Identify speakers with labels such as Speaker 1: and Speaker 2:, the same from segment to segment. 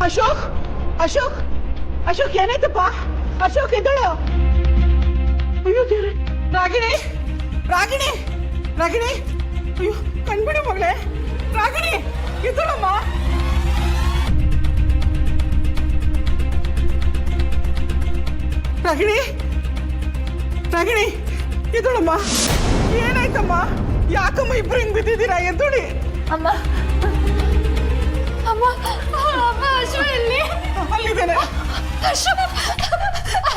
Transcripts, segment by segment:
Speaker 1: ಅಶೋಕ್ ಅಶೋಕ್ ಅಶೋಕ್ ಏನಾಯ್ತಪ್ಪ? ಅಶೋಕ್ ಎದ್ದಳು. ಅಯ್ಯೋ ದೇವ್ರೆ, ರಾಗಿಣಿ ರಾಗಿಣಿ ರಾಗಿಣಿ, ಅಯ್ಯೋ ಕಣ್ಬಿಡು ಮಗಳೇ. ರಾಗಿಣಿ ಎದ್ದಳಮ್ಮ. ರಾಗಿಣಿ ರಾಗಿಣಿ ಎದ್ದಳಮ್ಮ. ಏನಾಯ್ತಮ್ಮ? ಯಾಕಮ್ಮ ಇಬ್ರು ಹಿಂಗ್ ಬಿದ್ದಿದ್ದೀರಾ? ಎದ್ದೋಳಿ.
Speaker 2: ಅಮ್ಮ ಅಮ್ಮ ಅಮ್ಮ, ಅಶೋಕ್ ಎಲ್ಲಿ?
Speaker 1: ಅಲ್ಲಿದ್ದೇನೆ.
Speaker 2: ಅಶೋಕ್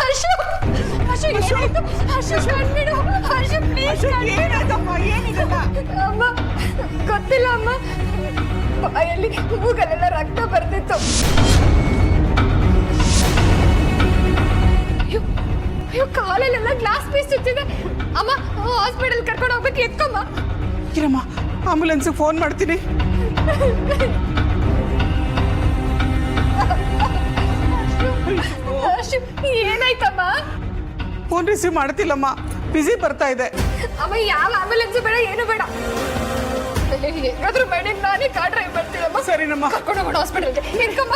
Speaker 2: ಅಶೋಕ್ ಅಶೋಕ್ ಏನಾಯ್ತು? ಅಶೋಕ್ ಕಣ್ಬಿಡು. ಅಶೋಕ್ ಪ್ಲೀಸ್.
Speaker 1: ಅಶೋಕ್ ಏನಾಯ್ತಮ್ಮ? ಏನಿದೆಲ್ಲ?
Speaker 2: ಅಮ್ಮ ಗೊತ್ತಿಲ್ಲ ಅಮ್ಮ, ಬಾಯಲ್ಲಿ ಮೂಗಲ್ಲೆಲ್ಲ ರಕ್ತ ಬರ್ತಿತ್ತು. ಅಯ್ಯೋ ಅಯ್ಯೋ, ಕಾಲಲ್ಲೆಲ್ಲ ಗ್ಲಾಸ್ ಪೀಸ್ ಚುಚ್ಚಿದೆ. ಅಮ್ಮ ಹಾಸ್ಪಿಟಲ್ ಕರ್ಕೊಂಡು ಹೋಗ್ಬೇಕು, ಎತ್ಕೊಮ್ಮ.
Speaker 1: ಇರಮ್ಮ, ಆಂಬುಲೆನ್ಸ್ಗೆ ಫೋನ್ ಮಾಡ್ತೀನಿ.
Speaker 2: ಏನಾಯ್ತಮ್ಮ?
Speaker 1: ಫೋನ್ ರಿಸೀವ್ ಮಾಡ್ತಿಲ್ಲಮ್ಮ, ಬಿಸಿ ಬರ್ತಾ ಇದೆ.
Speaker 2: ಅಮ್ಮ ಯಾವ ಆಂಬುಲೆನ್ಸ್ ಬೇಡ, ಏನು ಬೇಡ. ಹೇಗಾದ್ರೂ ಬೇಡ, ನಾನೇ ಕಾರ್ ಡ್ರೈವ್ ಮಾಡ್ತೀನಮ್ಮ.
Speaker 1: ಸರಿನಮ್ಮ,
Speaker 2: ಕರ್ಕೊಂಡು ಹೋಗೋಣ ಹಾಸ್ಪಿಟಲ್ಗೆ. ಎತ್ಕೊಮ್ಮ.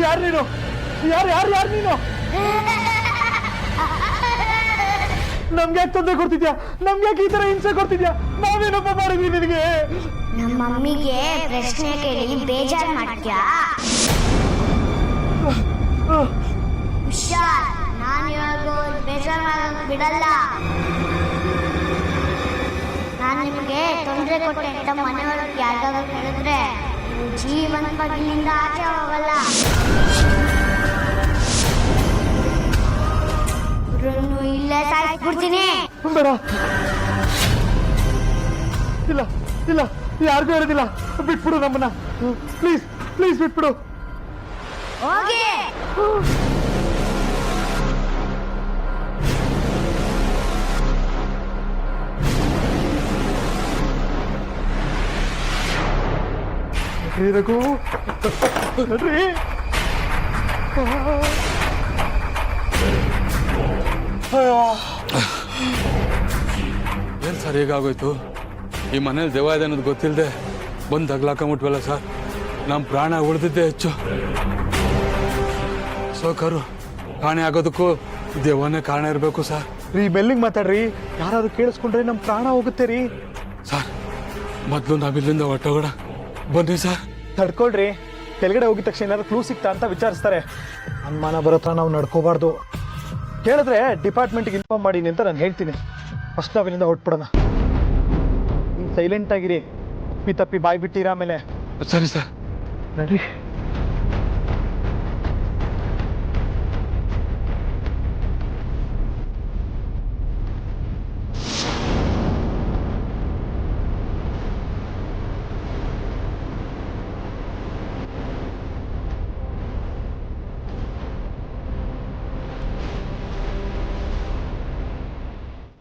Speaker 3: ಯಾರು ನೀನು? ಯಾರು ಯಾರು ಯಾರು ನೀನು? ನಮ್ಗೆ ಯಾಕೆ ತೊಂದರೆ ಕೊಡ್ತಿದ್ಯಾ? ನಮ್ಗೆ ಯಾಕೆ ಈ ತರ ಹಿಂಸೆ ಕೊಡ್ತಿದ್ಯಾ? ನಾವೇನಪ್ಪ ಮಾಡಿದ್ವಿ ನಿನಗೆ?
Speaker 4: ನಮ್ಮ ಮಮ್ಮಿಗೆ ಪ್ರಶ್ನೆ ಕೇಳಿ ಬೇಜಾರು ಮಾಡ್ತೀಯಾ? ಹುಷಾರ್, ನಾನು ಇವಾಗ ಬೇಜಾರು ಮಾಡೋಕೆ ಬಿಡಲ್ಲ. ನಾನು ನಿಮಗೆ ತೊಂದರೆ ಕೊಟ್ಟೆ ಅಂತ ಮನೆಯೊಳಗೆ ಯಾರಿಗಾದ್ರೂ ಹೇಳಿದ್ರೆ ಜೀವನವಾಗಿ ಇಲ್ಲಿಂದ ಆಚೆ ಹೋಗಲ್ಲ. ಇಲ್ಲೇ ಸಾಯಿಸ್ಬಿಡ್ತೀನಿ.
Speaker 3: ಬೇಡ, ಇಲ್ಲ ಇಲ್ಲ, ಯಾರಿಗೂ ಇರೋದಿಲ್ಲ. ಬಿಟ್ಬಿಡು ನಮ್ಮನ್ನ, ಪ್ಲೀಸ್ ಪ್ಲೀಸ್ ಬಿಟ್ಬಿಡು.
Speaker 4: ಹೋಗಿ.
Speaker 3: ರಘು ನಡ್ರಿ.
Speaker 5: ಏನು ಸರ್ ಹೀಗಾಗೋಯ್ತು? ಈ ಮನೇಲಿ ದೆವ್ವ ಇದೆ ಅನ್ನೋದು ಗೊತ್ತಿಲ್ಲದೆ ಬಂದು ತಗ್ಲಾಕೊಂಬಿಟ್ವಲ್ಲ ಸರ್. ನಮ್ಮ ಪ್ರಾಣ ಉಳಿದಿದ್ದೆ ಹೆಚ್ಚು. ಸೋಕರು ಕಾಣೆ ಆಗೋದಕ್ಕೂ ದೆವ್ವನೇ ಕಾರಣ ಇರಬೇಕು ಸರ್.
Speaker 3: ರೀ ಮೆಲ್ಲಿಗೆ ಮಾತಾಡ್ರಿ, ಯಾರಾದ್ರೂ ಕೇಳಿಸ್ಕೊಂಡ್ರೆ ನಮ್ಮ ಪ್ರಾಣ ಹೋಗುತ್ತೆ ರೀ.
Speaker 5: ಸರ್ ಮೊದಲು ನಾವಿಲ್ಲಿಂದ ಹೊಟ್ಟೋಗೋಣ ಬನ್ನಿ ಸರ್.
Speaker 3: ತಡ್ಕೊಳ್ರಿ, ಕೆಳಗಡೆ ಹೋಗಿದ ತಕ್ಷಣ ಏನಾದ್ರು ಕ್ಲೂ ಸಿಗ್ತಾ ಅಂತ ವಿಚಾರಿಸ್ತಾರೆ. ಅನುಮಾನ ಬರೋತ್ರ ನಾವು ನಡ್ಕೋಬಾರ್ದು. ಕೇಳಿದ್ರೆ ಡಿಪಾರ್ಟ್ಮೆಂಟ್ಗೆ ಇನ್ಫಾರ್ಮ್ ಮಾಡೀನಿ ಅಂತ ನಾನು ಹೇಳ್ತೀನಿ. ಫಸ್ಟ್ ನಾವಿನಿಂದ ಹೊಟ್ಬಿಡೋಣ. ನೀವು ಸೈಲೆಂಟ್ ಆಗಿರಿ, ತಪ್ಪಿ ಬಾಯಿ ಬಿಟ್ಟಿರ ಆಮೇಲೆ.
Speaker 5: ಸರಿ ಸರ್.
Speaker 3: ನಡ್ರಿ.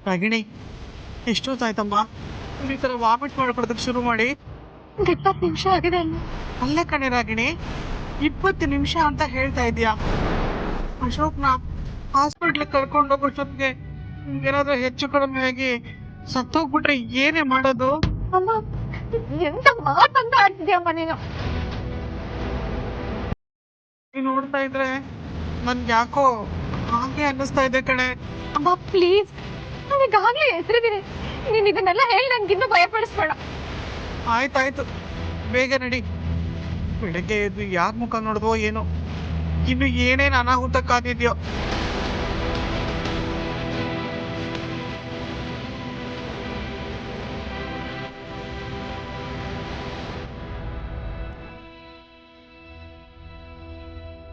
Speaker 1: ರಾಗಿಣಿ, ಎಷ್ಟೊತ್ತಾಯ್ತಮ್ಮ ಈ ಥರ ವಾಮಿಟ್ ಮಾಡ್ಕೊಡೋದಕ್ಕೆ ಶುರು ಮಾಡಿ?
Speaker 2: 20 ನಿಮಿಷ ಆಗಿದೆ.
Speaker 1: ಅಲ್ಲೇ ಕಣೆ ರಾಗಿಣಿ, 20 ನಿಮಿಷ ಅಂತ ಹೇಳ್ತಾ ಇದೀಯಾ? ಅಶೋಕ್ನ ಹಾಸ್ಪಿಟ್ಲಿಗೆ ಕರ್ಕೊಂಡು ಹೋಗೋಷ್ಟೊತ್ತಿಗೆ ಏನಾದ್ರೂ ಹೆಚ್ಚು ಕಡಿಮೆ ಆಗಿ ಸತ್ತೋಗ್ಬಿಟ್ರೆ ಏನೇ ಮಾಡೋದು?
Speaker 2: ಅಮ್ಮ ಎಂತ ಮಾತಂತ ಆಡ್ತಿದ್ಯಮ್ಮ ನೀನು.
Speaker 1: ನೀನ್ ನೋಡ್ತಾ ಇದ್ರೆ ನನ್ಗೆ ಯಾಕೋ ಹಾಗೆ ಅನ್ನಿಸ್ತಾ ಇದೆ ಕಣೆ.
Speaker 2: ಅಮ್ಮ ಪ್ಲೀಸ್, ನನಗಾಗ್ಲೇ ಹೆಸರಿದ್ದೀನಿ. ನೀನ್ ಇದನ್ನೆಲ್ಲ ಹೇಳಿ ನನ್ಗಿನ್ನೂ ಭಯಪಡಿಸ್ಬೇಡ.
Speaker 1: ಆಯ್ತಾಯ್ತು, ಬೇಗ ನಡಿ. ಬೆಳಗ್ಗೆ ಎದ್ದು ಯಾರ ಮುಖ ನೋಡಿದ್ವೋ ಏನೋ, ಇನ್ನು ಏನೇನು ಅನಾಹುತ ಕಾದಿದ್ಯೋ.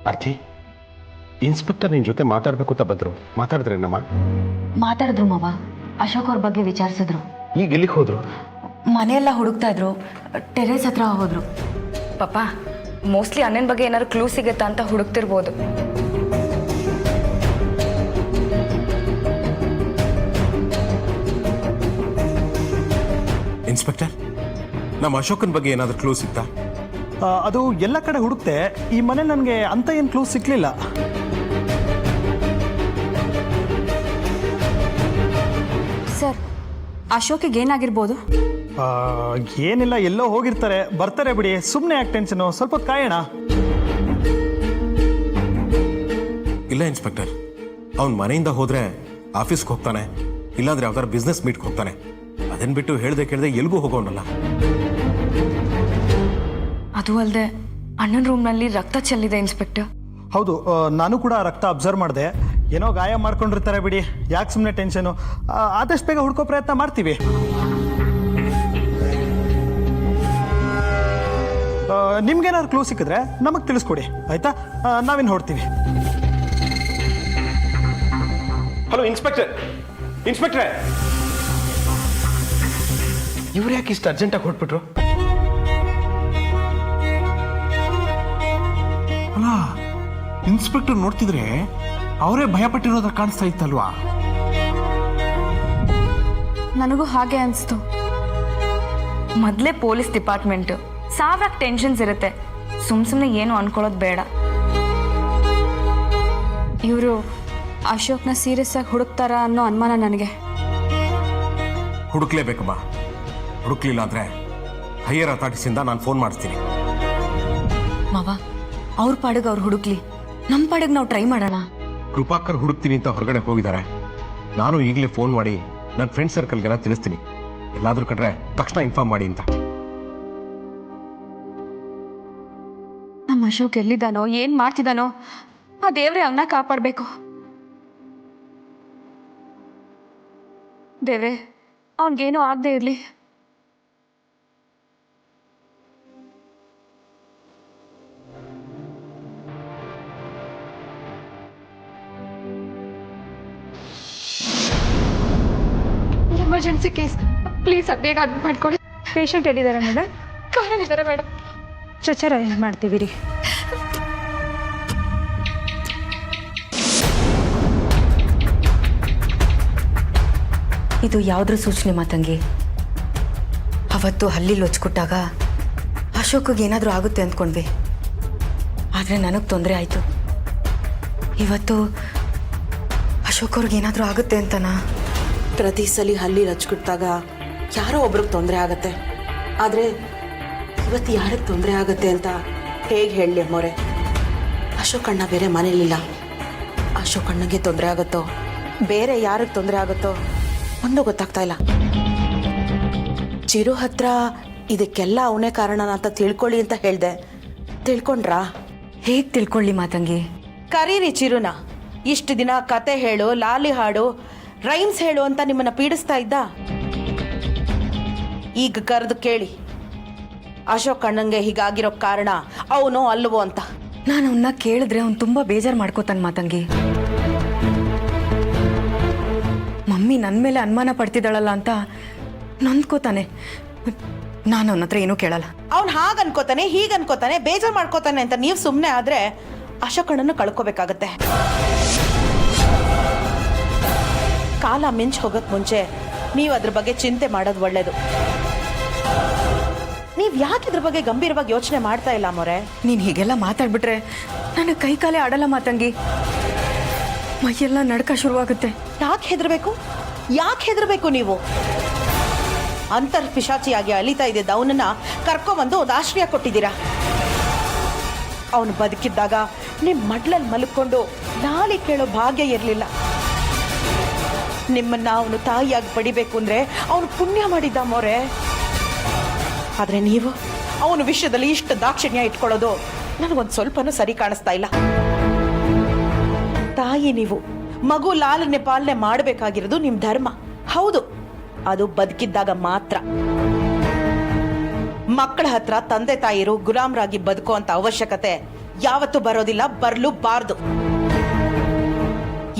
Speaker 6: ಅರ್ಚಿ, ಇನ್ಸ್ಪೆಕ್ಟರ್ ನಿನ್ ಜೊತೆ ಮಾತಾಡ್ಬೇಕು ಅಂತ ಬಂದ್ರು, ಮಾತಾಡಿದ್ರೇನಮ್ಮ?
Speaker 7: ಮಾತಾಡಿದ್ರು ಮಾವ. ಅಶೋಕ್ ಅವ್ರ ಬಗ್ಗೆ ವಿಚಾರಿಸಿದ್ರು.
Speaker 6: ಈಗ ಎಲ್ಲಿಗೆ ಹೋದ್ರು?
Speaker 7: ಮನೆಯೆಲ್ಲ ಹುಡುಕ್ತಾ ಇದ್ರು, ಟೆರೇಸ್ ಹತ್ರ ಹೋದ್ರು.
Speaker 8: ಪಾಪ ಮೋಸ್ಟ್ಲಿ ಅಣ್ಣನ ಬಗ್ಗೆ ಏನಾದ್ರು ಕ್ಲೂ ಸಿಗುತ್ತಾ ಅಂತ ಹುಡುಕ್ತಿರ್ಬೋದು.
Speaker 6: ಇನ್ಸ್ಪೆಕ್ಟರ್, ನಮ್ಮ ಅಶೋಕನ್ ಬಗ್ಗೆ ಏನಾದರೂ ಕ್ಲೂ ಸಿಗ್ತಾ?
Speaker 3: ಅದು ಎಲ್ಲ ಕಡೆ ಹುಡುಕ್ತೆ. ಈ ಮನೆ ನನಗೆ ಅಂತ ಏನು ಕ್ಲೂ ಸಿಕ್ಕಲಿಲ್ಲ.
Speaker 7: ಸರ್, ಅಶೋಕಿಗೆ ಏನಾಗಿರ್ಬೋದು?
Speaker 3: ಏನಿಲ್ಲ, ಎಲ್ಲೋ ಹೋಗಿರ್ತಾರೆ, ಬರ್ತಾರೆ ಬಿಡಿ. ಸುಮ್ಮನೆ ಯಾಕೆ ಟೆನ್ಷನು, ಸ್ವಲ್ಪ ಹೊತ್ತು ಕಾಯೋಣ.
Speaker 6: ಇಲ್ಲ ಇನ್ಸ್ಪೆಕ್ಟರ್, ಅವ್ನ ಮನೆಯಿಂದ ಹೋದ್ರೆ ಆಫೀಸ್ಗೆ ಹೋಗ್ತಾನೆ, ಇಲ್ಲಾಂದ್ರೆ ಯಾವ್ದಾರು ಬಿಸ್ನೆಸ್ ಮೀಟ್ಗೆ ಹೋಗ್ತಾನೆ. ಅದನ್ನ ಬಿಟ್ಟು ಹೇಳ್ದೆ ಕೇಳ್ದೆ ಎಲ್ಗೂ ಹೋಗೋನಲ್ಲ.
Speaker 8: ಅದು ಅಲ್ಲದೆ ಅಣ್ಣನ ರೂಮ್ನಲ್ಲಿ ರಕ್ತ ಚೆಲ್ಲಿದೆ ಇನ್ಸ್ಪೆಕ್ಟರ್.
Speaker 3: ಹೌದು, ನಾನು ಕೂಡ ರಕ್ತ ಅಬ್ಸರ್ವ್ ಮಾಡಿದೆ. ಏನೋ ಗಾಯ ಮಾಡ್ಕೊಂಡಿರ್ತಾರೆ ಬಿಡಿ, ಯಾಕೆ ಸುಮ್ಮನೆ ಟೆನ್ಷನು. ಆದಷ್ಟು ಬೇಗ ಹುಡ್ಕೋ ಪ್ರಯತ್ನ ಮಾಡ್ತೀವಿ. ನಿಮ್ಗೇನಾದ್ರು ಕ್ಲೂ ಸಿಕ್ಕಿದ್ರೆ ನಮಗೆ ತಿಳಿಸ್ಕೊಡಿ, ಆಯ್ತಾ? ನಾವಿನ್ನು ಹೊಡ್ತೀವಿ.
Speaker 6: ಹಲೋ ಇನ್ಸ್ಪೆಕ್ಟರ್, ಇನ್ಸ್ಪೆಕ್ಟ್ರೆ, ಇವ್ರು ಯಾಕೆ ಇಷ್ಟು ಅರ್ಜೆಂಟಾಗಿ ಹೊಟ್ಬಿಟ್ರು?
Speaker 9: ಅಲ್ಲ, ಇನ್ಸ್ಪೆಕ್ಟರ್ ನೋಡ್ತಿದ್ರೆ ಅವರೇ ಭಯಪಟ್ಟಿರೋದ್ರ ಕಾಣಿಸ್ತಾ ಇತ್ತಲ್ವಾ?
Speaker 8: ನನಗೂ ಹಾಗೆ ಅನಿಸ್ತು. ಮೊದಲೇ ಪೊಲೀಸ್ ಡಿಪಾರ್ಟ್ಮೆಂಟ್, ಸಾವಿರ ಟೆನ್ಷನ್ಸ್ ಇರುತ್ತೆ. ಸುಮ್ಮನೆ ಏನು ಅನ್ಕೊಳ್ಳೋದು ಬೇಡ.
Speaker 7: ಇವರು ಅಶೋಕ್ನ ಸೀರಿಯಸ್ ಆಗಿ ಹುಡುಕ್ತಾರ ಅನ್ನೋ ಅನುಮಾನ ನನಗೆ.
Speaker 6: ಹುಡುಕ್ಲೇಬೇಕಮ್ಮ. ಹುಡುಕ್ಲಿಲ್ಲ ಅಂದ್ರೆ ಹೈಯರ್ ಅಥಾರಿಟೀಸಿಂದ ನಾನು ಫೋನ್ ಮಾಡಿಸ್ತೀನಿ.
Speaker 7: ಮಾವ, ಅವ್ರ ಪಾಡಿಗೆ ಅವ್ರು ಹುಡುಕ್ಲಿ, ನಮ್ಮ ಪಾಡಿಗೆ ನಾವು ಟ್ರೈ ಮಾಡೋಣ.
Speaker 6: ಕೃಪಾಕರ್ ಹುಡುಕ್ತೀನಿ ಅಂತ ಹೊರಗಡೆ ಹೋಗಿದ್ದಾರೆ. ನಾನು ಈಗಲೇ ಫೋನ್ ಮಾಡಿ ನನ್ನ ಫ್ರೆಂಡ್ ಸರ್ಕಲ್ಗೆಲ್ಲ ತಿಳಿಸ್ತೀನಿ. ಎಲ್ಲಾದ್ರೂ ಕಟ್ರೆ ತಕ್ಷಣ ಇನ್ಫಾರ್ಮ್ ಮಾಡಿ ಅಂತ.
Speaker 7: ನಮ್ಮ ಅಶೋಕ್ ಎಲ್ಲಿದ್ದಾನೋ, ಏನ್ ಮಾಡ್ತಿದ್ದಾನೋ, ಆ ದೇವ್ರೆ ಅವನ್ನ ಕಾಪಾಡಬೇಕು. ದೇವ್ರೆ, ಅವನಿಗೇನೂ ಆಗದೆ ಇರಲಿ.
Speaker 2: ಎಮರ್ಜೆನ್ಸಿ ಕೇಸ್, ಪ್ಲೀಸ್ ಬೇಗ ಅಡ್ಮಿಟ್ ಮಾಡ್ಕೊಳ್ಳಿ.
Speaker 7: ಪೇಷಂಟ್ ಎಲ್ಲಿದ್ದಾರೆ ಮೇಡಮ್?
Speaker 2: ಕಾರಲ್ಲಿದ್ದಾರೆ ಮೇಡಮ್.
Speaker 7: ಸ್ಟ್ರೆಚರ್ ಅರೇಂಜ್ ಮಾಡ್ತೀವಿ ರೀ.
Speaker 8: ಇದು ಯಾವುದ್ರ ಸೂಚನೆ ಮಾತಂಗಿ? ಅವತ್ತು ಹಲ್ಲಿಲಿ ಹೊಚ್ಕೊಟ್ಟಾಗ ಅಶೋಕಿಗೆ ಏನಾದರೂ ಆಗುತ್ತೆ ಅಂದ್ಕೊಂಡ್ವಿ, ಆದರೆ ನನಗೆ ತೊಂದರೆ ಆಯಿತು. ಇವತ್ತು ಅಶೋಕ್ ಅವ್ರಿಗೆ ಏನಾದರೂ ಆಗುತ್ತೆ ಅಂತನಾ?
Speaker 10: ಪ್ರತಿ ಸಲ ಹಲ್ಲಿ ಹಚ್ಕೊಟ್ಟಾಗ ಯಾರೋ ಒಬ್ರಿಗೆ ತೊಂದರೆ ಆಗತ್ತೆ, ಆದರೆ ಇವತ್ತು ಯಾರಿಗೆ ತೊಂದರೆ ಆಗತ್ತೆ ಅಂತ ಹೇಗೆ ಹೇಳಲಿ ಅಮ್ಮೋರೆ? ಅಶೋಕ್ ಅಣ್ಣ ಬೇರೆ ಮನೇಲಿಲ್ಲ. ಅಶೋಕ್ ಅಣ್ಣಗೆ ತೊಂದರೆ ಆಗುತ್ತೋ ಬೇರೆ ಯಾರಿಗೆ ತೊಂದರೆ ಆಗುತ್ತೋ ಒಂದು ಗೊತ್ತಾಗ್ತಾ ಇಲ್ಲ. ಚಿರು ಹತ್ರ ಇದಕ್ಕೆಲ್ಲ ಅವನೇ ಕಾರಣ ಅಂತ ತಿಳ್ಕೊಳ್ಳಿ ಅಂತ ಹೇಳ್ದೆ. ತಿಳ್ಕೊಂಡ್ರಾ?
Speaker 8: ಹೇಗೆ ತಿಳ್ಕೊಳ್ಳಿ ಮಾತಂಗಿ?
Speaker 10: ಕರೀರಿ ಚಿರುನ. ಇಷ್ಟು ದಿನ ಕತೆ ಹೇಳು, ಲಾಲಿ ಹಾಡು, ರೈಮ್ಸ್ ಹೇಳು ಅಂತ ನಿಮ್ಮನ್ನ ಪೀಡಿಸ್ತಾ ಇದ್ದ. ಈಗ ಕರೆದು ಕೇಳಿ, ಅಶೋಕ್ ಅಣ್ಣಂಗೆ ಹೀಗಾಗಿರೋ ಕಾರಣ ಅವನು ಅಲ್ವೋ ಅಂತ.
Speaker 8: ನಾನು ಅವನ್ನ ಕೇಳಿದ್ರೆ ಅವ್ನು ತುಂಬ ಬೇಜಾರು ಮಾಡ್ಕೋತಾನೆ ಮಾತಂಗಿ. ಮಮ್ಮಿ ನನ್ನ ಮೇಲೆ ಅನುಮಾನ ಪಡ್ತಿದ್ದಾಳಲ್ಲ ಅಂತ ನೊಂದ್ಕೋತಾನೆ. ನಾನು ಅವನ ಹತ್ರ ಏನೂ ಕೇಳಲ್ಲ.
Speaker 10: ಅವ್ನು ಹಾಗೆ ಅನ್ಕೋತಾನೆ, ಹೀಗೆ ಅನ್ಕೋತಾನೆ, ಬೇಜಾರು ಮಾಡ್ಕೋತಾನೆ ಅಂತ ನೀವು ಸುಮ್ಮನೆ ಆದರೆ ಅಶೋಕ್ ಅಣ್ಣನ್ನು ಕಳ್ಕೋಬೇಕಾಗತ್ತೆ. ಕಾಲ ಮಿಂಚ್ ಹೋಗೋಕ್ ಮುಂಚೆ ನೀವು ಅದ್ರ ಬಗ್ಗೆ ಚಿಂತೆ ಮಾಡೋದು ಒಳ್ಳೇದು. ನೀವು ಯಾಕೆ ಇದ್ರ ಬಗ್ಗೆ ಗಂಭೀರವಾಗಿ ಯೋಚನೆ ಮಾಡ್ತಾ ಇಲ್ಲ ಮೊರೆ?
Speaker 8: ನೀನು ಹೀಗೆಲ್ಲ ಮಾತಾಡ್ಬಿಟ್ರೆ ನನಗೆ ಕೈ ಕಾಲೇ ಆಡಲ್ಲ ಮಾತಂಗಿ. ಮೈಯೆಲ್ಲ ನಡ್ಕ ಶುರುವಾಗುತ್ತೆ.
Speaker 10: ಯಾಕೆ ಹೆದರ್ಬೇಕು? ಯಾಕೆ ಹೆದರ್ಬೇಕು ನೀವು? ಅಂತರ್ಪಿಶಾಚಿಯಾಗಿ ಅಲಿತಾ ಇದ್ದಿದ್ದ ಅವನನ್ನ ಕರ್ಕೊಂಬಂದು ಒಂದು ಆಶ್ರಯ ಕೊಟ್ಟಿದ್ದೀರಾ. ಅವನು ಬದುಕಿದ್ದಾಗ ನಿಮ್ಮ ಮಡ್ಲಲ್ಲಿ ಮಲ್ಕೊಂಡು ನಾಳೆ ಕೇಳೋ ಭಾಗ್ಯ ಇರಲಿಲ್ಲ. ನಿಮ್ಮನ್ನ ಅವನು ತಾಯಿಯಾಗಿ ಪಡಿಬೇಕು ಅಂದ್ರೆ ಅವನು ಪುಣ್ಯ ಮಾಡಿದ್ದ ಮೋರೆ. ಆದ್ರೆ ನೀವು ಅವನ ವಿಷಯದಲ್ಲಿ ಇಷ್ಟು ದಾಕ್ಷಿಣ್ಯ ಇಟ್ಕೊಳ್ಳೋದು ನನಗೊಂದು ಸ್ವಲ್ಪನೂ ಸರಿ ಕಾಣಿಸ್ತಾ ಇಲ್ಲ. ತಾಯಿ ನೀವು ಮಗು ಲಾಲನೆ ಪಾಲನೆ ಮಾಡಬೇಕಾಗಿರೋದು ನಿಮ್ಮ ಧರ್ಮ. ಹೌದು, ಅದು ಬದುಕಿದ್ದಾಗ ಮಾತ್ರ. ಮಕ್ಕಳ ಹತ್ರ ತಂದೆ ತಾಯಿರು ಗುಲಾಮರಾಗಿ ಬದುಕೋ ಅಂತ ಅವಶ್ಯಕತೆ ಯಾವತ್ತೂ ಬರೋದಿಲ್ಲ, ಬರ್ಲೂಬಾರ್ದು.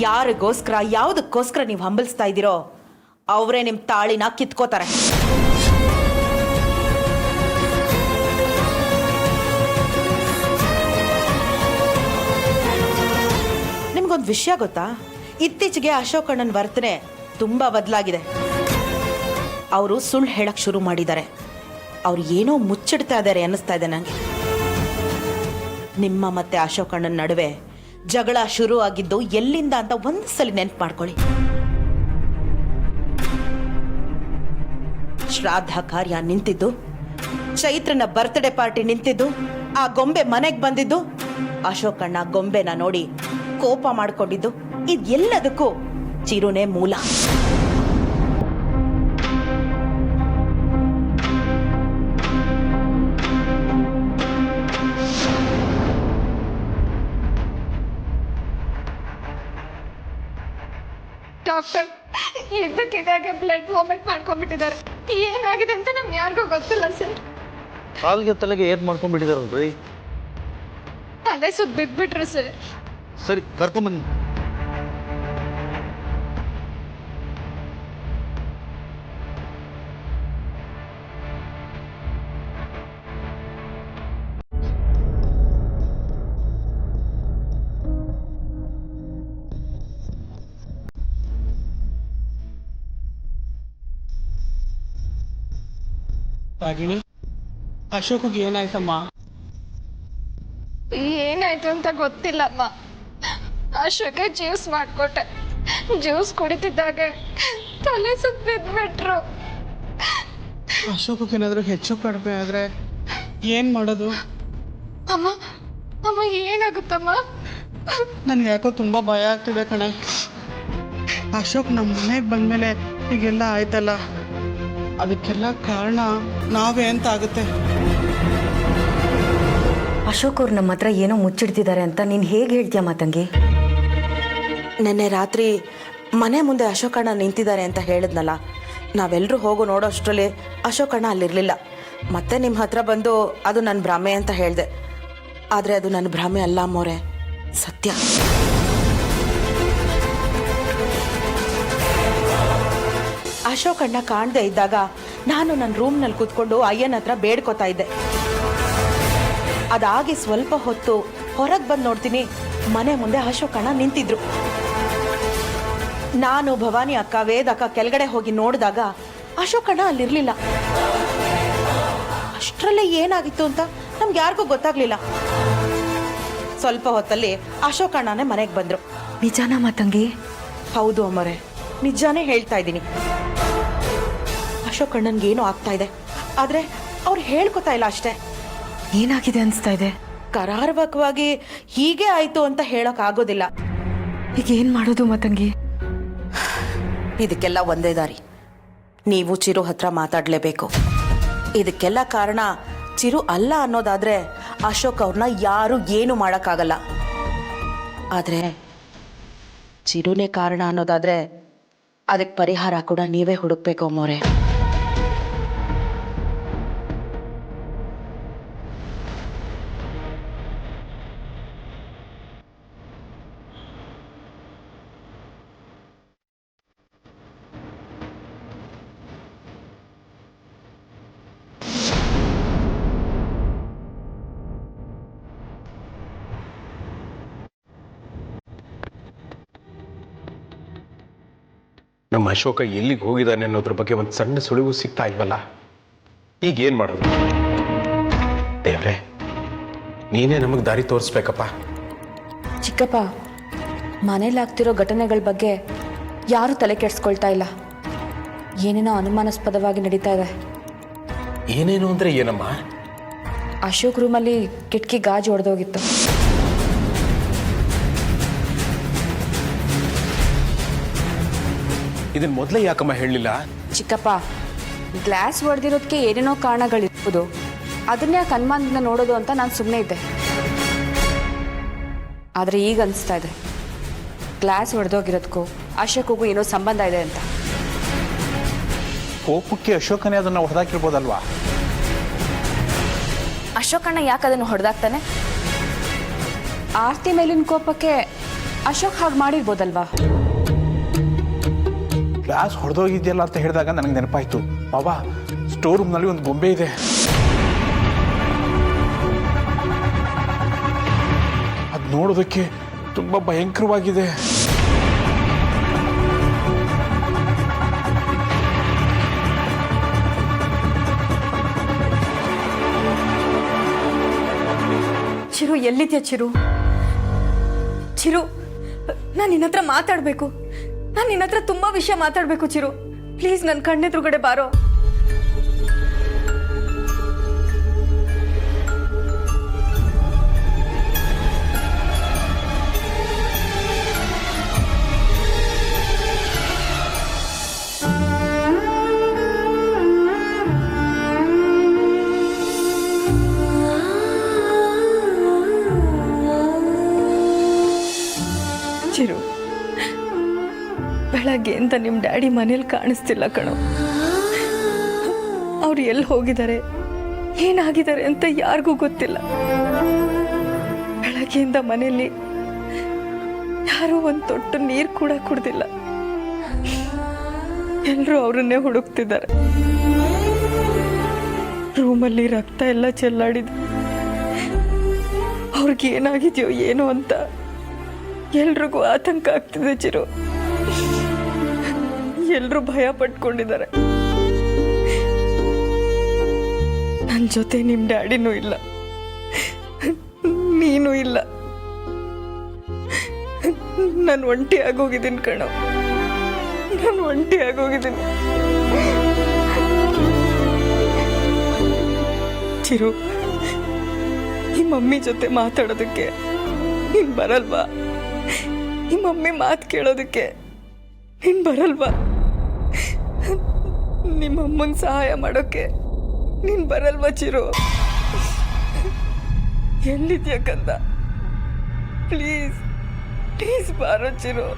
Speaker 10: ಯಾರಿಗೋಸ್ಕರ ಯಾವುದಕ್ಕೋಸ್ಕರ ನೀವು ಹಂಬಲಿಸ್ತಾ ಇದ್ದೀರೋ ಅವರೇ ನಿಮ್ಮ ತಾಳಿನ ಕಿತ್ಕೋತಾರೆ. ನಿಮ್ಗೊಂದು ವಿಷಯ ಗೊತ್ತಾ? ಇತ್ತೀಚೆಗೆ ಅಶೋಕ್ ಅಣ್ಣನ ವರ್ತನೆ ತುಂಬಾ ಬದಲಾಗಿದೆ. ಅವರು ಸುಳ್ಳು ಹೇಳಕ್ ಶುರು ಮಾಡಿದ್ದಾರೆ. ಅವ್ರು ಏನೋ ಮುಚ್ಚಿಡ್ತಾ ಇದ್ದಾರೆ ಅನ್ನಿಸ್ತಾ ಇದೆ ನನಗೆ. ನಿಮ್ಮ ಮತ್ತೆ ಅಶೋಕ್ ಅಣ್ಣನ ನಡುವೆ ಜಗಳ ಶುರು ಆಗಿದ್ದು ಎಲ್ಲಿಂದ ಅಂತ ಒಂದ್ಸಲಿ ನೆನ್ಪು ಮಾಡ್ಕೊಳ್ಳಿ. ಶ್ರಾದ್ದ ಕಾರ್ಯ ನಿಂತಿದ್ದು, ಚೈತ್ರನ ಬರ್ತ್ಡೇ ಪಾರ್ಟಿ ನಿಂತಿದ್ದು, ಆ ಗೊಂಬೆ ಮನೆಗೆ ಬಂದಿದ್ದು, ಅಶೋಕ್ ಅಣ್ಣ ಗೊಂಬೆನ ನೋಡಿ ಕೋಪ ಮಾಡ್ಕೊಂಡಿದ್ದು, ಇದೆಲ್ಲದಕ್ಕೂ ಚಿರುನೇ ಮೂಲ.
Speaker 2: ಡಾಕ್ಟರ್, ಇದ್ದಕ್ಕಿದ್ದಾಗೆ ಬ್ಲಡ್ ವಾಮಿಟ್ ಮಾಡ್ಕೊಂಡ್ಬಿಟ್ಟಿದ್ದಾರೆ. ಏನಾಗಿದೆ ಅಂತ ನಮ್ಗೆ ಯಾರಿಗೂ ಗೊತ್ತಿಲ್ಲ ಸರ್.
Speaker 3: ಕಾಲ್ಗೆ ತಲೆಗೆ ಏನ್ ಮಾಡ್ಕೊಂಡ್ಬಿಟ್ಟಿದಾರಲ್ರಿ?
Speaker 2: ತಲೆ ಸುತ್ತ ಬಿದ್ಬಿಟ್ರು ಸರ್.
Speaker 3: ಸರಿ, ಕರ್ಕೊಂಬನ್ನಿ.
Speaker 1: ರಾಗಿಣಿ, ಅಶೋಕ್ಗೆ ಏನಾಯ್ತಮ್ಮ?
Speaker 2: ಏನಾಯ್ತು ಅಂತ ಗೊತ್ತಿಲ್ಲಮ್ಮ. ಅಶೋಕ ಜ್ಯೂಸ್ ಮಾಡ್ಕೊಟ್ಟೆ. ಜ್ಯೂಸ್ ಕುಡಿತಿದ್ದಾಗ ತಲೆ ಸುತ್ತ ಬಿದ್ಬಿಟ್ರು.
Speaker 1: ಅಶೋಕ್ಗೆ ಏನಾದರೂ ಹೆಚ್ಚು ಕಡಿಮೆ ಆದ್ರೆ ಏನ್ ಮಾಡೋದು?
Speaker 2: ಅಮ್ಮ ಅಮ್ಮ ಏನಾಗುತ್ತಮ್ಮ?
Speaker 1: ನನ್ಗೆ ಯಾಕೋ ತುಂಬಾ ಭಯ ಆಗ್ತಿದೆ ಕಣೆ. ಅಶೋಕ್ ನಮ್ಮ ಮನೆಗೆ ಬಂದ್ಮೇಲೆ ಹೀಗೆಲ್ಲ ಆಯ್ತಲ್ಲ, ಅದಕ್ಕೆಲ್ಲ ಕಾರಣ ನಾವೇ ಅಂತ ಆಗುತ್ತೆ.
Speaker 8: ಅಶೋಕ್ ಅವ್ರು ನಮ್ಮ ಹತ್ರ ಏನೋ ಮುಚ್ಚಿಡ್ತಿದ್ದಾರೆ ಅಂತ ನೀನು ಹೇಗೆ ಹೇಳ್ತೀಯಮ್ಮ ತಂಗಿ?
Speaker 10: ನಿನ್ನೆ ರಾತ್ರಿ ಮನೆ ಮುಂದೆ ಅಶೋಕ್ ಅಣ್ಣ ನಿಂತಿದ್ದಾರೆ ಅಂತ ಹೇಳಿದ್ನಲ್ಲ, ನಾವೆಲ್ಲರೂ ಹೋಗೋ ನೋಡೋ ಅಷ್ಟರಲ್ಲಿ ಅಶೋಕ್ ಅಣ್ಣ ಅಲ್ಲಿರಲಿಲ್ಲ. ಮತ್ತೆ ನಿಮ್ಮ ಹತ್ರ ಬಂದು ಅದು ನನ್ನ ಭ್ರಮೆ ಅಂತ ಹೇಳಿದೆ. ಆದರೆ ಅದು ನನ್ನ ಭ್ರಮೆ ಅಲ್ಲ ಮೋರೆ, ಸತ್ಯ. ಅಶೋಕ್ ಅಣ್ಣ ಕಾಣದೇ ಇದ್ದಾಗ ನಾನು ನನ್ನ ರೂಮ್ನಲ್ಲಿ ಕೂತ್ಕೊಂಡು ಅಯ್ಯನ ಹತ್ರ ಬೇಡ್ಕೋತಾ ಇದ್ದೆ. ಅದಾಗಿ ಸ್ವಲ್ಪ ಹೊತ್ತು ಹೊರಗೆ ಬಂದು ನೋಡ್ತೀನಿ, ಮನೆ ಮುಂದೆ ಅಶೋಕ್ ಅಣ್ಣ ನಿಂತಿದ್ರು. ನಾನು ಭವಾನಿ ಅಕ್ಕ, ವೇದ ಅಕ್ಕ ಕೆಳಗಡೆ ಹೋಗಿ ನೋಡಿದಾಗ ಅಶೋಕ್ ಅಣ್ಣ ಅಲ್ಲಿರ್ಲಿಲ್ಲ. ಅಷ್ಟರಲ್ಲೇ ಏನಾಗಿತ್ತು ಅಂತ ನಮ್ಗೆ ಯಾರಿಗೂ ಗೊತ್ತಾಗ್ಲಿಲ್ಲ. ಸ್ವಲ್ಪ ಹೊತ್ತಲ್ಲಿ ಅಶೋಕ್ ಅಣ್ಣನೇ ಮನೆಗೆ ಬಂದ್ರು.
Speaker 8: ನಿಜಾನಮ್ಮ ತಂಗಿ?
Speaker 10: ಹೌದು ಅಮ್ಮರೇ, ನಿಜಾನೇ ಹೇಳ್ತಾ ಇದ್ದೀನಿ. ಅಶೋಕ್ ಅಣ್ಣನ್ಗೆ ಏನೋ ಆಗ್ತಾ ಇದೆ, ಆದ್ರೆ ಅವ್ರು ಹೇಳ್ಕೊತಾ ಇಲ್ಲ ಅಷ್ಟೇ.
Speaker 8: ಏನಾಗಿದೆ ಅನಿಸ್ತಾ ಇದೆ?
Speaker 10: ಕರಾರುವಕವಾಗಿ ಹೀಗೆ ಆಯ್ತು ಅಂತ ಹೇಳಕ್ ಆಗೋದಿಲ್ಲ.
Speaker 8: ಈಗ ಏನ್ ಮಾಡೋದು ಮತ್ತಂಗಿ?
Speaker 10: ಇದಕ್ಕೆಲ್ಲ ಒಂದೇ ದಾರಿ, ನೀವು ಚಿರು ಹತ್ರ ಮಾತಾಡ್ಲೇಬೇಕು. ಇದಕ್ಕೆಲ್ಲ ಕಾರಣ ಚಿರು ಅಲ್ಲ ಅನ್ನೋದಾದ್ರೆ ಅಶೋಕ್ ಅವ್ರನ್ನ ಯಾರು ಏನು ಮಾಡೋಕ್ಕಾಗಲ್ಲ. ಆದ್ರೆ ಚಿರುನೇ ಕಾರಣ ಅನ್ನೋದಾದ್ರೆ ಅದಕ್ಕೆ ಪರಿಹಾರ ಕೂಡ ನೀವೇ ಹುಡುಕ್ಬೇಕು ಅಮ್ಮೋರೆ.
Speaker 6: ನಮ್ಮ ಅಶೋಕ ಎಲ್ಲಿಗೆ ಹೋಗಿದ್ದಾನೆ ಅನ್ನೋದ್ರ ಬಗ್ಗೆ ಒಂದು ಸಣ್ಣ ಸುಳಿವು ಸಿಗ್ತಾ ಇಲ್ವಲ್ಲ. ಈಗ ಏನು ಮಾಡೋದು? ದೇವ್ರೆ, ನೀನೇ ನಮಗೆ ದಾರಿ ತೋರಿಸ್ಬೇಕಪ್ಪ.
Speaker 8: ಚಿಕ್ಕಪ್ಪ, ಮನೇಲಾಗ್ತಿರೋ ಘಟನೆಗಳ ಬಗ್ಗೆ ಯಾರೂ ತಲೆ ಕೆಡಿಸ್ಕೊಳ್ತಾ ಇಲ್ಲ. ಏನೇನೋ ಅನುಮಾನಾಸ್ಪದವಾಗಿ ನಡೀತಾ ಇದೆ.
Speaker 9: ಏನೇನು ಅಂದರೆ ಏನಮ್ಮ?
Speaker 8: ಅಶೋಕ್ ರೂಮಲ್ಲಿ ಕಿಟಕಿ ಗಾಜು ಒಡೆದೋಗಿತ್ತು.
Speaker 9: ಇದನ್ನ ಮೊದಲೇ ಯಾಕಮ್ಮ ಹೇಳಲಿಲ್ಲ?
Speaker 8: ಚಿಕ್ಕಪ್ಪ, ಗ್ಲಾಸ್ ಒಡೆದಿರೋದಕ್ಕೆ ಏನೇನೋ ಕಾರಣಗಳಿರ್ಬೋದು, ಅದನ್ನ ಯಾಕೆ ಅನುಮಾನದಿಂದ ನೋಡೋದು ಅಂತ ನಾನು ಸುಮ್ಮನೆ ಇದ್ದೆ. ಆದರೆ ಈಗ ಅನಿಸ್ತಾ ಇದೆ ಗ್ಲಾಸ್ ಒಡೆದೋಗಿರೋದಕ್ಕೂ ಅಶೋಕ್ಗೂ ಏನೋ ಸಂಬಂಧ ಇದೆ ಅಂತ.
Speaker 9: ಕೋಪಕ್ಕೆ ಅಶೋಕನೇ ಅದನ್ನು ಹೊಡೆದಾಕಿರ್ಬೋದಲ್ವಾ?
Speaker 8: ಅಶೋಕಣ್ಣ ಯಾಕೆ ಅದನ್ನು ಹೊಡೆದಾಕ್ತಾನೆ? ಆರ್ತಿ ಮೇಲಿನ ಕೋಪಕ್ಕೆ ಅಶೋಕ್ ಹಾಗೆ ಮಾಡಿರ್ಬೋದಲ್ವಾ?
Speaker 9: ಗ್ಲಾಸ್ ಹೊಡೆದೋಗಿದ್ಯಲ್ಲ ಅಂತ ಹೇಳಿದಾಗ ನನಗೆ ನೆನಪಾಯ್ತು, ಬಾಬಾ ಸ್ಟೋರ್ ರೂಮ್ನಲ್ಲಿ ಒಂದು ಗೊಂಬೆ ಇದೆ. ಅದು ನೋಡೋದಕ್ಕೆ ತುಂಬ ಭಯಂಕರವಾಗಿದೆ.
Speaker 7: ಚಿರು, ಎಲ್ಲಿದ್ಯಾ ಚಿರು? ಚಿರು, ನಾನು ನಿನ್ನ ಹತ್ರ ಮಾತಾಡಬೇಕು. ನಾನು ನಿನ್ನ ಹತ್ರ ತುಂಬ ವಿಷಯ ಮಾತಾಡಬೇಕು ಚಿರು. ಪ್ಲೀಸ್ ನನ್ನ ಕಣ್ಣೆದುರುಗಡೆ ಬಾರೋ. ಚಿರು, ಬೆಳಗ್ಗೆಯಿಂದ ನಿಮ್ಮ ಡ್ಯಾಡಿ ಮನೇಲಿ ಕಾಣಿಸ್ತಿಲ್ಲ ಕಣೋ. ಅವ್ರು ಎಲ್ಲಿ ಹೋಗಿದ್ದಾರೆ, ಏನಾಗಿದ್ದಾರೆ ಅಂತ ಯಾರಿಗೂ ಗೊತ್ತಿಲ್ಲ. ಬೆಳಗ್ಗೆಯಿಂದ ಮನೆಯಲ್ಲಿ ಯಾರೂ ಒಂದು ತೊಟ್ಟು ನೀರು ಕೂಡ ಕುಡ್ದಿಲ್ಲ. ಎಲ್ಲರೂ ಅವ್ರನ್ನೇ ಹುಡುಕ್ತಿದ್ದಾರೆ. ರೂಮಲ್ಲಿ ರಕ್ತ ಎಲ್ಲ ಚೆಲ್ಲಾಡಿದೆ. ಅವ್ರಿಗೆ ಏನಾಗಿದೆಯೋ ಏನೋ ಅಂತ ಎಲ್ರಿಗೂ ಆತಂಕ ಆಗ್ತಿದೆ ಚಿರು. ಎಲ್ರೂ ಭಯ ಪಟ್ಕೊಂಡಿದ್ದಾರೆ. ನನ್ನ ಜೊತೆ ನಿಮ್ಮ ಡ್ಯಾಡಿನೂ ಇಲ್ಲ, ನೀನು ಇಲ್ಲ. ನಾನು ಒಂಟಿ ಆಗೋಗಿದ್ದೀನಿ ಕಣೋ, ನಾನು ಒಂಟಿ ಆಗೋಗಿದ್ದೀನಿ. ಚಿರು, ಈ ಮಮ್ಮಿ ಜೊತೆ ಮಾತಾಡೋದಕ್ಕೆ ನೀನು ಬರಲ್ವಾ? ಈ ಮಮ್ಮಿ ಮಾತು ಕೇಳೋದಕ್ಕೆ ನೀನು ಬರಲ್ವಾ? ನಿಮ್ಮಮ್ಮಂಗೆ ಸಹಾಯ ಮಾಡೋಕ್ಕೆ ನೀನು ಬರಲ್ವಾ ಚಿರು? ಎಲ್ಲಿದ್ಯಾ ಕಂದ? ಪ್ಲೀಸ್ ಪ್ಲೀಸ್ ಬಾರೋ ಚಿರು.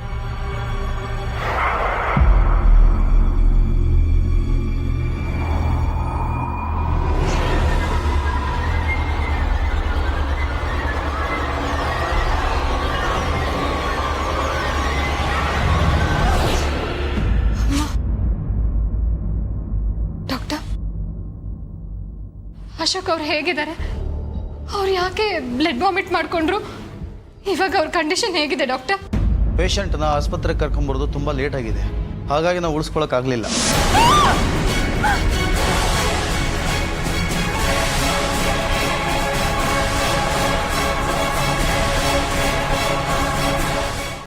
Speaker 2: ಅಶೋಕ್ ಅವ್ರು ಹೇಗಿದ್ದಾರೆ? ಅವ್ರು ಯಾಕೆ ಬ್ಲಡ್ ವಾಮಿಟ್ ಮಾಡಿಕೊಂಡ್ರು? ಇವಾಗ ಅವ್ರ ಕಂಡೀಷನ್ ಹೇಗಿದೆ ಡಾಕ್ಟರ್?
Speaker 11: ಪೇಷಂಟ್ನ ಆಸ್ಪತ್ರೆಗೆ ಕರ್ಕೊಂಬರೋದು ತುಂಬ ಲೇಟ್ ಆಗಿದೆ, ಹಾಗಾಗಿ ನಾವು ಉಳಿಸ್ಕೊಳಕ್ಕಾಗಲಿಲ್ಲ.